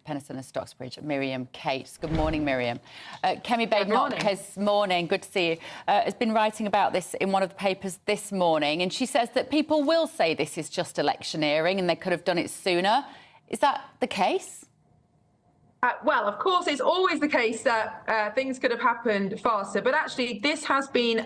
Penistone and Stocksbridge, Miriam Cates. Good morning, Miriam. Kemi Badenoch, morning, good to see you, has been writing about this in one of the papers this morning, and she says that people will say this is just electioneering and they could have done it sooner. Is that the case? Well, of course, it's always the case that things could have happened faster, but actually this has been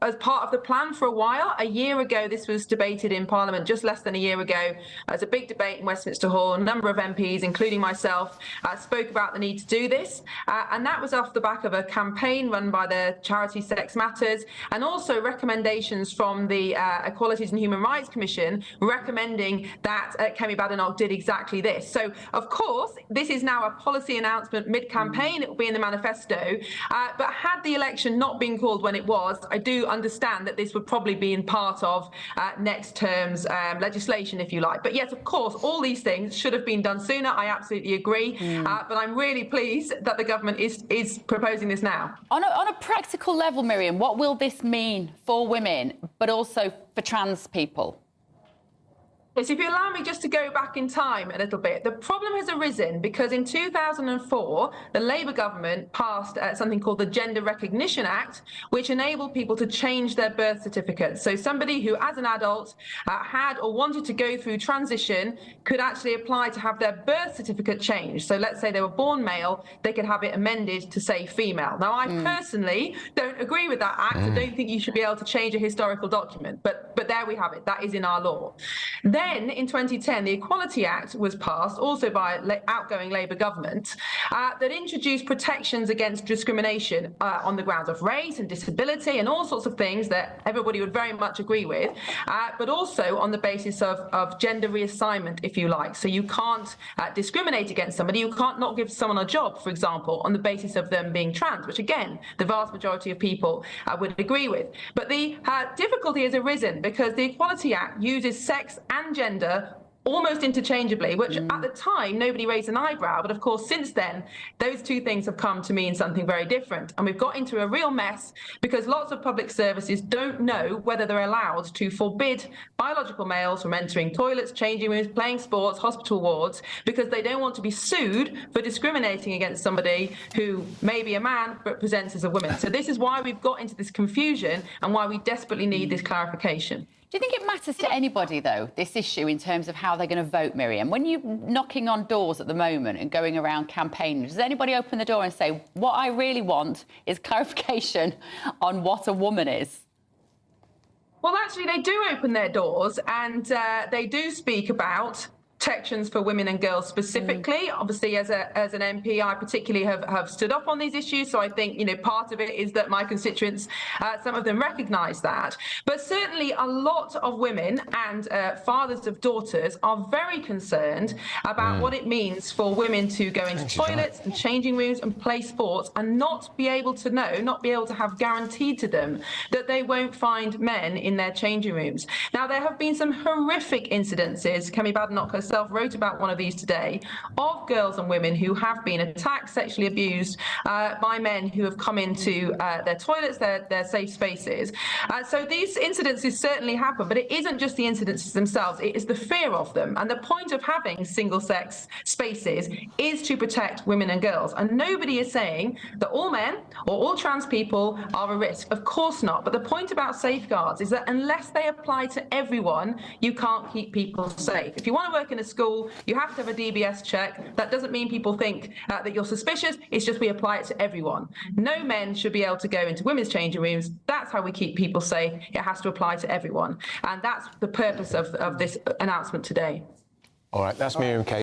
as part of the plan for a while. A year ago, this was debated in Parliament, just less than a year ago. There's a big debate in Westminster Hall. A number of MPs, including myself, spoke about the need to do this. And that was off the back of a campaign run by the charity Sex Matters, and also recommendations from the Equalities and Human Rights Commission recommending that Kemi Badenoch did exactly this. So, of course, this is now a policy announcement mid-campaign. It will be in the manifesto. But had the election not been called when it was, I do understand that this would probably be in part of next term's legislation, if you like. But yes, of course, all these things should have been done sooner. I absolutely agree. But I'm really pleased that the government is proposing this now. On a practical level, Miriam, what will this mean for women, but also for trans people? Yes, if you allow me just to go back in time a little bit, the problem has arisen because in 2004, the Labour government passed something called the Gender Recognition Act, which enabled people to change their birth certificates. So somebody who, as an adult, had or wanted to go through transition could actually apply to have their birth certificate changed. So let's say they were born male, they could have it amended to say female. Now, I personally don't agree with that act. I don't think you should be able to change a historical document. But there we have it. That is in our law. Then, in 2010, the Equality Act was passed, also by outgoing Labour government, that introduced protections against discrimination on the grounds of race and disability and all sorts of things that everybody would very much agree with, but also on the basis of gender reassignment, if you like. So you can't discriminate against somebody. You can't not give someone a job, for example, on the basis of them being trans, which, again, the vast majority of people would agree with. But the difficulty has arisen because the Equality Act uses sex and gender almost interchangeably, which at the time nobody raised an eyebrow, but of course since then those two things have come to mean something very different, and we've got into a real mess because lots of public services don't know whether they're allowed to forbid biological males from entering toilets, changing rooms, playing sports, hospital wards, because they don't want to be sued for discriminating against somebody who may be a man but presents as a woman. So this is why we've got into this confusion and why we desperately need this clarification. Do you think it matters to anybody, though, this issue, in terms of how they're going to vote, Miriam? When you're knocking on doors at the moment and going around campaigning, does anybody open the door and say, what I really want is clarification on what a woman is? Well, actually, they do open their doors and they do speak about protections for women and girls specifically. Obviously, as an MP, I particularly have stood up on these issues. So I think, you know, part of it is that my constituents, some of them recognise that. But certainly a lot of women and fathers of daughters are very concerned about what it means for women to go into toilets and changing rooms and play sports and not be able to know, not be able to have guaranteed to them that they won't find men in their changing rooms. Now, there have been some horrific incidences. Kemi Badenoch herself wrote about one of these today, of girls and women who have been attacked, sexually abused by men who have come into their toilets, their safe spaces. So these incidences certainly happen, but it isn't just the incidences themselves, it is the fear of them. And the point of having single-sex spaces is to protect women and girls. And nobody is saying that all men or all trans people are a risk. Of course not. But the point about safeguards is that unless they apply to everyone, you can't keep people safe. If you want to work in a school, you have to have a DBS check. That doesn't mean people think that you're suspicious. It's just we apply it to everyone. No men should be able to go into women's changing rooms. That's how we keep people safe. It has to apply to everyone. And that's the purpose of this announcement today. All right, that's Miriam Cates.